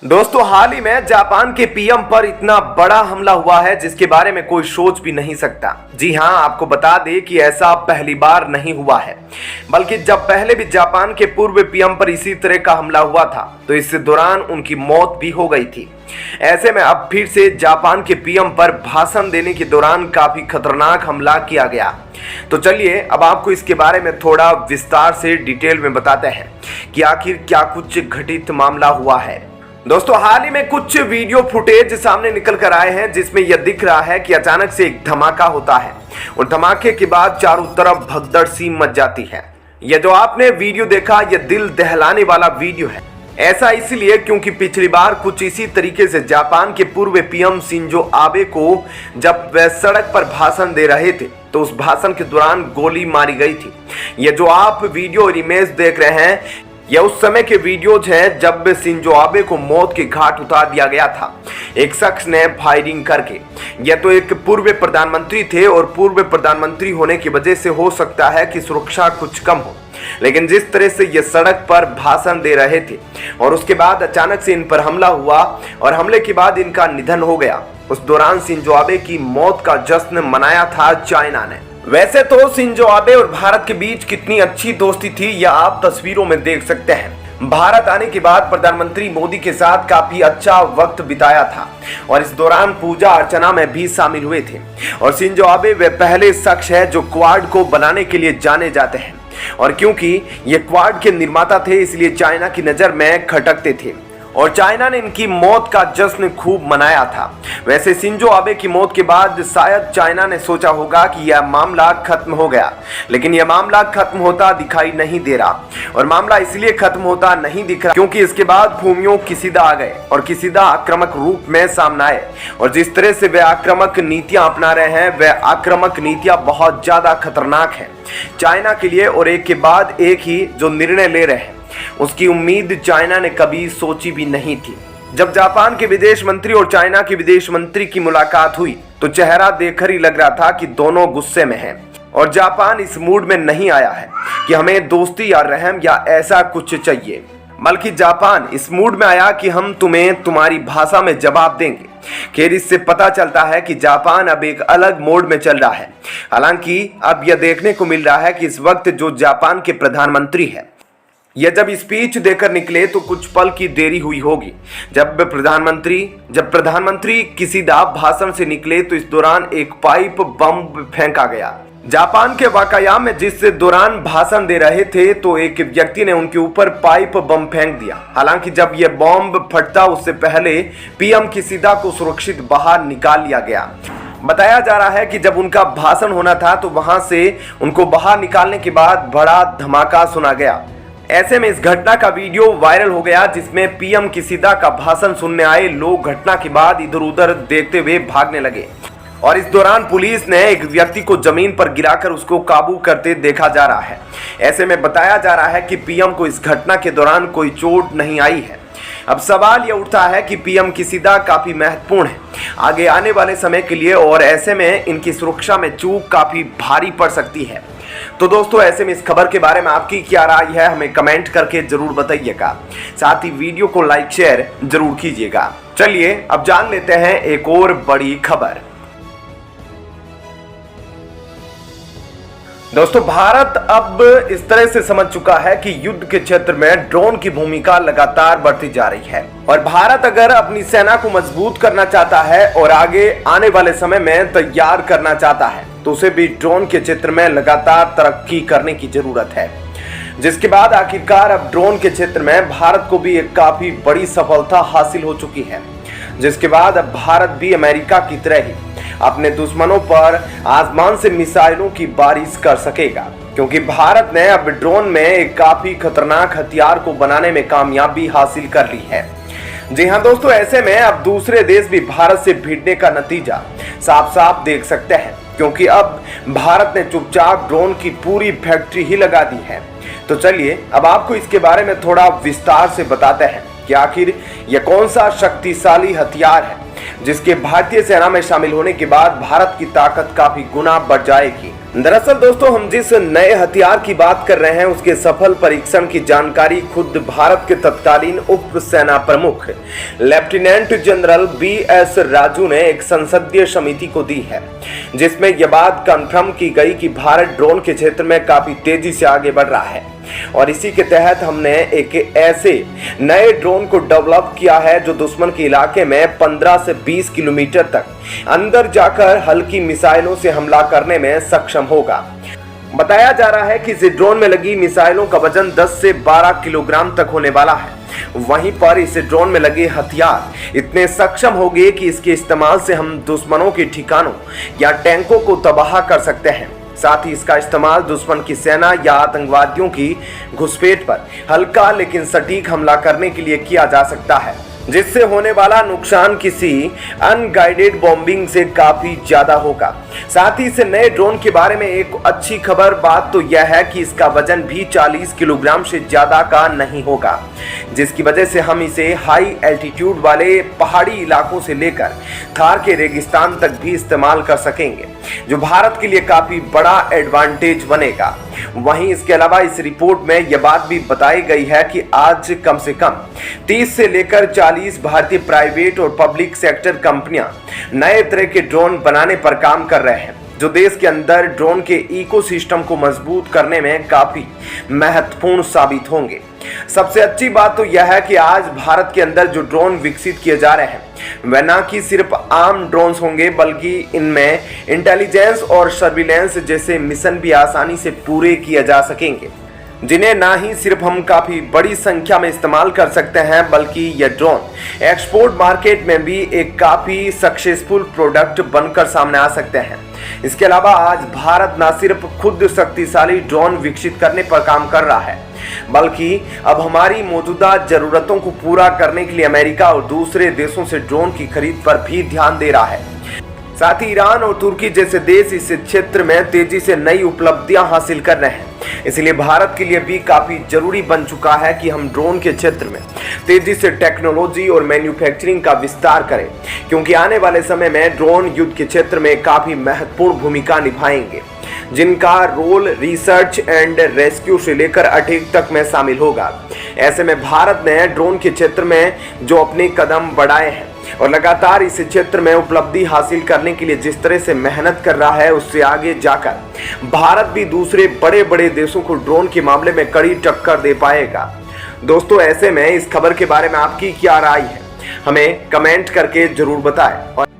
दोस्तों, हाल ही में जापान के पीएम पर इतना बड़ा हमला हुआ है जिसके बारे में कोई सोच भी नहीं सकता। जी हां, आपको बता दें कि ऐसा पहली बार नहीं हुआ है, बल्कि जब पहले भी जापान के पूर्व पीएम पर इसी तरह का हमला हुआ था तो इस दौरान उनकी मौत भी हो गई थी। ऐसे में अब फिर से जापान के पीएम पर भाषण देने के दौरान काफी खतरनाक हमला किया गया। तो चलिए अब आपको इसके बारे में थोड़ा विस्तार से डिटेल में बताते हैं कि आखिर क्या कुछ घटित मामला हुआ है। दोस्तों, हाल ही में कुछ वीडियो फुटेज सामने निकल कर आए हैं जिसमें यह दिख रहा है कि अचानक से एक धमाका होता है और धमाके के बाद चारों तरफ भगदड़ सी मच जाती है। यह जो आपने वीडियो देखा यह दिल दहलाने वाला वीडियो है। ऐसा इसलिए क्योंकि पिछली बार कुछ इसी तरीके से जापान के पूर्व पीएम शिंजो आबे को जब वह सड़क पर भाषण दे रहे थे तो उस भाषण के दौरान गोली मारी गई थी। यह जो आप वीडियो और इमेज देख रहे हैं यह उस समय के वीडियोज हैं जब शिंजो आबे को मौत के घाट उतार दिया गया था एक शख्स ने फायरिंग करके। यह तो एक पूर्व प्रधानमंत्री थे और पूर्व प्रधानमंत्री होने की वजह से हो सकता है कि सुरक्षा कुछ कम हो, लेकिन जिस तरह से ये सड़क पर भाषण दे रहे थे और उसके बाद अचानक से इन पर हमला हुआ और हमले के बाद इनका निधन हो गया, उस दौरान शिंजो आबे की मौत का जश्न मनाया था चाइना ने। वैसे तो शिंजो आबे और भारत के बीच कितनी अच्छी दोस्ती थी यह आप तस्वीरों में देख सकते हैं। भारत आने के बाद प्रधानमंत्री मोदी के साथ काफी अच्छा वक्त बिताया था और इस दौरान पूजा अर्चना में भी शामिल हुए थे। और शिंजो आबे वे पहले शख्स है जो क्वाड को बनाने के लिए जाने जाते हैं और क्योंकि ये क्वाड के निर्माता थे इसलिए चाइना की नजर में खटकते थे और चाइना ने इनकी मौत का जश्न खूब मनाया था। वैसे शिंजो आबे की मौत के बाद शायद चाइना ने सोचा होगा कि यह मामला खत्म हो गया, लेकिन यह मामला खत्म होता दिखाई नहीं दे रहा। और मामला इसलिए खत्म होता नहीं दिख रहा क्योंकि इसके बाद फूमियो किशिदा आ गए और किशिदा आक्रामक रूप में सामने आए और जिस तरह से वे आक्रामक नीतियां अपना रहे हैं वह आक्रामक नीतियां बहुत ज्यादा खतरनाक है चाइना के लिए। और एक के बाद एक ही जो निर्णय ले रहे हैं उसकी उम्मीद चाइना ने कभी सोची भी नहीं थी। जब जापान के विदेश मंत्री और चाइना के विदेश मंत्री की मुलाकात हुई तो चेहरा देखकर ही लग रहा था कि दोनों गुस्से में हैं और जापान इस मूड में नहीं आया है कि हमें दोस्ती या रहम या ऐसा कुछ चाहिए, बल्कि जापान इस मूड में आया कि हम तुम्हें तुम्हारी भाषा में जवाब देंगे। खैर, इससे पता चलता है कि जापान अब एक अलग मोड में चल रहा है। हालांकि अब यह देखने को मिल रहा है कि इस वक्त जो जापान के प्रधानमंत्री है यह जब स्पीच देकर निकले तो कुछ पल की देरी हुई होगी। जब प्रधानमंत्री किशिदा भाषण से निकले तो इस दौरान एक पाइप बम फेंका गया। जापान के वाकायाम में जिस दौरान भाषण दे रहे थे तो एक व्यक्ति ने उनके ऊपर पाइप बम फेंक दिया। हालांकि जब यह बम फटता उससे पहले पीएम किशिदा को सुरक्षित बाहर निकाल लिया गया। बताया जा रहा है कि जब उनका भाषण होना था तो वहां से उनको बाहर निकालने के बाद बड़ा धमाका सुना गया। ऐसे में इस घटना का वीडियो वायरल हो गया जिसमें पीएम किशिदा का भाषण सुनने आए लोग घटना के बाद इधर उधर देखते हुए भागने लगे और इस दौरान पुलिस ने एक व्यक्ति को जमीन पर गिराकर उसको काबू करते देखा जा रहा है। ऐसे में बताया जा रहा है कि पीएम को इस घटना के दौरान कोई चोट नहीं आई है। अब सवाल यह उठता है कि पीएम किशिदा काफी महत्वपूर्ण है आगे आने वाले समय के लिए और ऐसे में इनकी सुरक्षा में चूक काफी भारी पड़ सकती है। तो दोस्तों, ऐसे में इस खबर के बारे में आपकी क्या राय है हमें कमेंट करके जरूर बताइएगा। साथ ही वीडियो को लाइक शेयर जरूर कीजिएगा। चलिए अब जान लेते हैं एक और बड़ी खबर। दोस्तों, भारत अब इस तरह से समझ चुका है कि युद्ध के क्षेत्र में ड्रोन की भूमिका लगातार बढ़ती जा रही है और भारत अगर अपनी सेना को मजबूत करना चाहता है और आगे आने वाले समय में तैयार करना चाहता है तो उसे भी ड्रोन के क्षेत्र में लगातार तरक्की करने की जरूरत है। जिसके बाद आखिरकार अब ड्रोन के क्षेत्र में भारत को भी एक काफी बड़ी सफलता हासिल हो चुकी है, जिसके बाद अब भारत भी अमेरिका की तरह ही अपने दुश्मनों पर आसमान से मिसाइलों की बारिश कर सकेगा, क्योंकि भारत ने अब ड्रोन में एक काफी खतरनाक हथियार को बनाने में कामयाबी हासिल कर ली है। जी हाँ दोस्तों, ऐसे में अब दूसरे देश भी भारत से भिड़ने का नतीजा साफ साफ देख सकते हैं, क्योंकि अब भारत ने चुपचाप ड्रोन की पूरी फैक्ट्री ही लगा दी है। तो चलिए अब आपको इसके बारे में थोड़ा विस्तार से बताते हैं कि आखिर यह कौन सा शक्तिशाली हथियार है जिसके भारतीय सेना में शामिल होने के बाद भारत की ताकत काफी गुना बढ़ जाएगी। दरअसल दोस्तों, हम जिस नए हथियार की बात कर रहे हैं उसके सफल परीक्षण की जानकारी खुद भारत के तत्कालीन उप सेना प्रमुख लेफ्टिनेंट जनरल BS राजू ने एक संसदीय समिति को दी है, जिसमें यह बात कन्फर्म की गई कि भारत ड्रोन के क्षेत्र में काफी तेजी से आगे बढ़ रहा है और इसी के तहत हमने एक ऐसे नए ड्रोन को डेवलप किया है जो दुश्मन के इलाके में 15 से 20 किलोमीटर तक अंदर जाकर हल्की मिसाइलों से हमला करने में सक्षम होगा। बताया जा रहा है कि इस ड्रोन में लगी मिसाइलों का वजन 10 से 12 किलोग्राम तक होने वाला है। वहीं पर इस ड्रोन में लगे हथियार इतने सक्षम होंगे कि इसके इस्तेमाल से हम दुश्मनों के ठिकानों या टैंकों को तबाह कर सकते हैं। साथ ही इसका इस्तेमाल दुश्मन की सेना या आतंकवादियों की घुसपैठ पर हल्का लेकिन सटीक हमला करने के लिए किया जा सकता है, जिससे होने वाला नुकसान किसी अनगाइडेड बॉम्बिंग से काफी ज्यादा होगा। साथ ही इस नए ड्रोन के बारे में एक अच्छी खबर बात तो यह है कि इसका वजन भी 40 किलोग्राम से ज्यादा का नहीं होगा, जिसकी वजह से हम इसे हाई एल्टीट्यूड वाले पहाड़ी इलाकों से लेकर थार के रेगिस्तान तक भी इस्तेमाल कर सकेंगे, जो भारत के लिए काफी बड़ा एडवांटेज बनेगा। वहीं इसके अलावा इस रिपोर्ट में यह बात भी बताई गई है कि आज कम से कम 30 से लेकर 40 भारतीय प्राइवेट और पब्लिक सेक्टर कंपनियां नए तरह के ड्रोन बनाने पर काम कर रहे हैं, जो देश के अंदर ड्रोन के इकोसिस्टम को मजबूत करने में काफी महत्वपूर्ण साबित होंगे। सबसे अच्छी बात तो यह है कि आज भारत के अंदर जो ड्रोन विकसित किए जा रहे हैं वह न कि सिर्फ आम ड्रोन्स होंगे, बल्कि इनमें इंटेलिजेंस और सर्विलेंस जैसे मिशन भी आसानी से पूरे किए जा सकेंगे, जिन्हें ना ही सिर्फ हम काफी बड़ी संख्या में इस्तेमाल कर सकते हैं, बल्कि यह ड्रोन एक्सपोर्ट मार्केट में भी एक काफी सक्सेसफुल प्रोडक्ट बनकर सामने आ सकते हैं। इसके अलावा आज भारत न सिर्फ खुद शक्तिशाली ड्रोन विकसित करने पर काम कर रहा है, बल्कि अब हमारी मौजूदा जरूरतों को पूरा करने के लिए अमेरिका और दूसरे देशों से ड्रोन की खरीद पर भी ध्यान दे रहा है। साथ ही ईरान और तुर्की जैसे देश इस क्षेत्र में तेजी से नई उपलब्धियां हासिल कर रहे हैं। इसलिए भारत के लिए भी काफी जरूरी बन चुका है कि हम ड्रोन के क्षेत्र में तेजी से टेक्नोलॉजी और मैन्युफैक्चरिंग का विस्तार करें, क्योंकि आने वाले समय में ड्रोन युद्ध के क्षेत्र में काफी महत्वपूर्ण भूमिका निभाएंगे, जिनका रोल रिसर्च एंड रेस्क्यू से लेकर अटैक तक में शामिल होगा। ऐसे में भारत ने ड्रोन के क्षेत्र में जो अपने कदम बढ़ाए हैं और लगातार इस क्षेत्र में उपलब्धि हासिल करने के लिए जिस तरह से मेहनत कर रहा है, उससे आगे जाकर भारत भी दूसरे बड़े बड़े देशों को ड्रोन के मामले में कड़ी टक्कर दे पाएगा। दोस्तों, ऐसे में इस खबर के बारे में आपकी क्या राय है, हमें कमेंट करके जरूर बताएं।